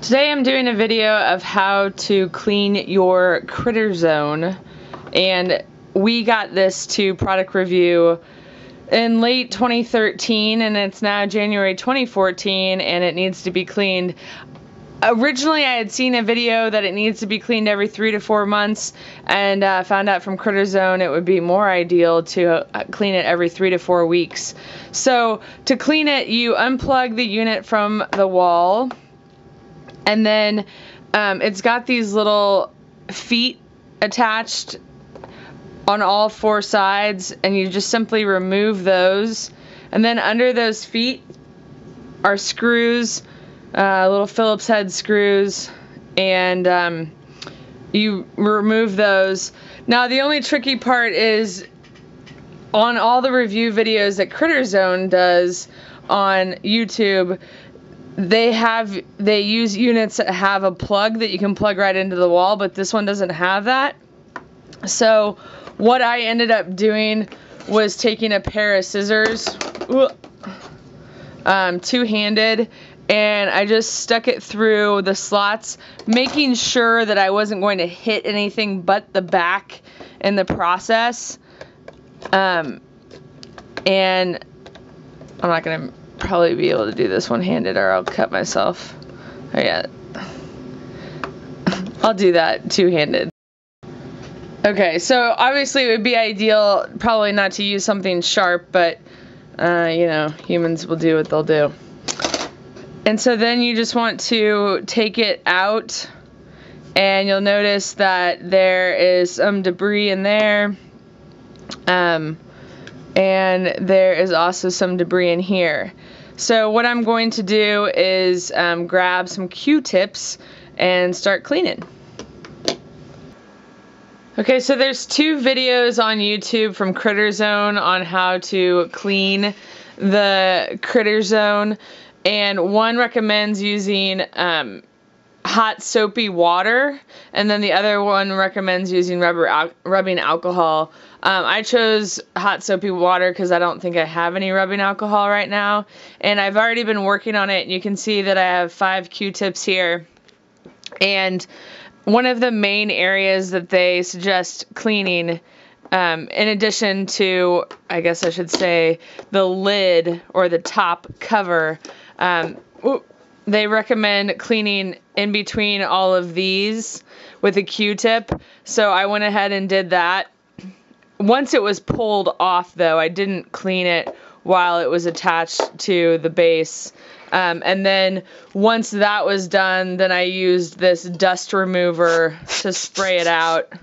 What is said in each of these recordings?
Today I'm doing a video of how to clean your CritterZone, and we got this to product review in late 2013 and it's now January 2014 and it needs to be cleaned. Originally I had seen a video that it needs to be cleaned every 3 to 4 months and found out from CritterZone it would be more ideal to clean it every 3 to 4 weeks. So to clean it, you unplug the unit from the wall, and then it's got these little feet attached on all 4 sides, and you just simply remove those. And then under those feet are screws, little Phillips head screws, and you remove those. Now the only tricky part is on all the review videos that CritterZone does on YouTube, they use units that have a plug that you can plug right into the wall, but this one doesn't have that. So what I ended up doing was taking a pair of scissors, two-handed, and I just stuck it through the slots, making sure that I wasn't going to hit anything but the back in the process. And I'm not going to probably be able to do this one-handed or I'll cut myself. Oh yeah, I'll do that two-handed. Okay, so obviously it would be ideal probably not to use something sharp, but you know, humans will do what they'll do. And so then you just want to take it out, and you'll notice that there is some debris in there, and there is also some debris in here. So what I'm going to do is grab some Q-tips and start cleaning. Okay, so there's 2 videos on YouTube from CritterZone on how to clean the CritterZone, and one recommends using hot soapy water, and then the other one recommends using rubbing alcohol. I chose hot soapy water because I don't think I have any rubbing alcohol right now, and I've already been working on it, and you can see that I have 5 Q-tips here. And one of the main areas that they suggest cleaning, in addition to, I guess I should say, the lid or the top cover, they recommend cleaning in between all of these with a Q-tip. So I went ahead and did that. Once it was pulled off, though, I didn't clean it while it was attached to the base. And then once that was done, then I used this dust remover to spray it out.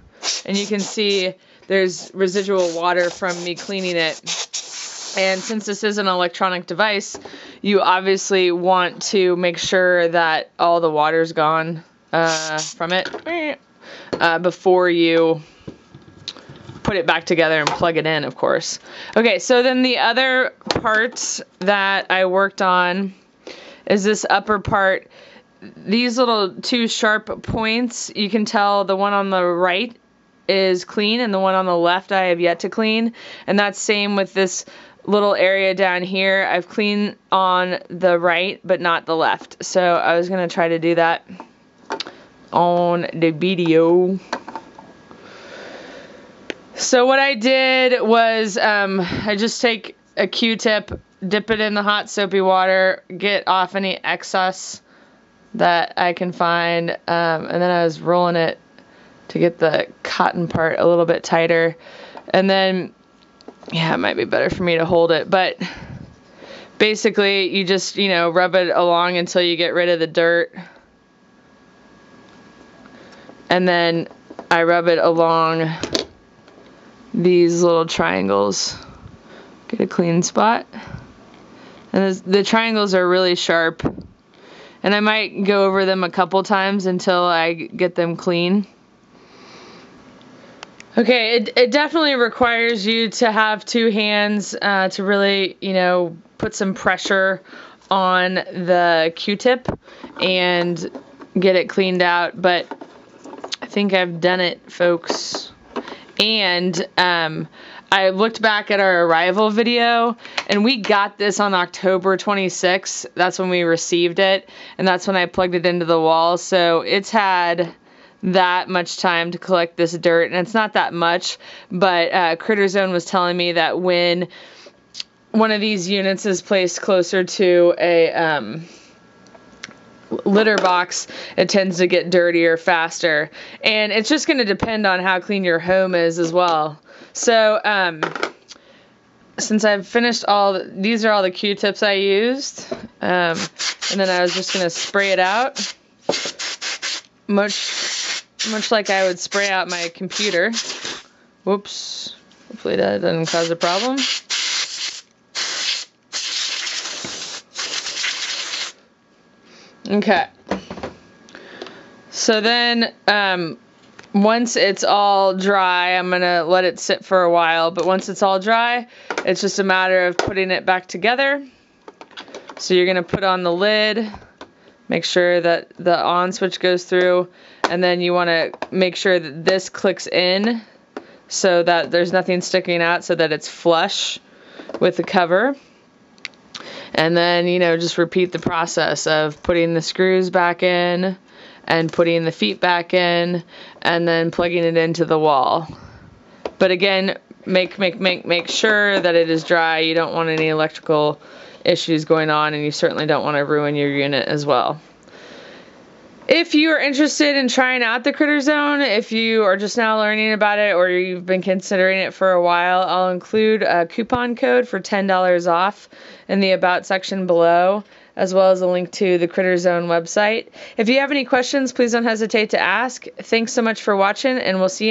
And you can see there's residual water from me cleaning it. And since this is an electronic device, you obviously want to make sure that all the water's gone from it before you put it back together and plug it in, of course. Okay, so then the other parts that I worked on is this upper part. These little 2 sharp points, you can tell the one on the right is clean and the one on the left I have yet to clean. And that's same with this little area down here. I've cleaned on the right but not the left. So I was going to try to do that on the video. So what I did was I just take a Q-tip, dip it in the hot soapy water, get off any excess that I can find, and then I was rolling it to get the cotton part a little bit tighter. And then, yeah, it might be better for me to hold it, but basically you just, you know, rub it along until you get rid of the dirt. And then I rub it along these little triangles. Get a clean spot. And the triangles are really sharp. And I might go over them a couple times until I get them clean. Okay, it definitely requires you to have 2 hands to really, you know, put some pressure on the Q-tip and get it cleaned out. But I think I've done it, folks. And I I looked back at our arrival video, and we got this on October 26th. That's when we received it, and that's when I plugged it into the wall. So it's had that much time to collect this dirt, and it's not that much, but CritterZone was telling me that when one of these units is placed closer to a litter box, it tends to get dirtier faster, and it's just going to depend on how clean your home is as well. So since I've finished these are all the Q-tips I used, and then I was just going to spray it out, much like I would spray out my computer. Whoops, hopefully that doesn't cause a problem. Okay, so then once it's all dry, I'm going to let it sit for a while, but once it's all dry, it's just a matter of putting it back together. So you're going to put on the lid, make sure that the on switch goes through, and then you want to make sure that this clicks in so that there's nothing sticking out, so that it's flush with the cover. And then, you know, just repeat the process of putting the screws back in and putting the feet back in and then plugging it into the wall. But again, make sure that it is dry. You don't want any electrical issues going on, and you certainly don't want to ruin your unit as well. If you are interested in trying out the CritterZone, if you are just now learning about it or you've been considering it for a while, I'll include a coupon code for $10 off in the About section below, as well as a link to the CritterZone website. If you have any questions, please don't hesitate to ask. Thanks so much for watching, and we'll see you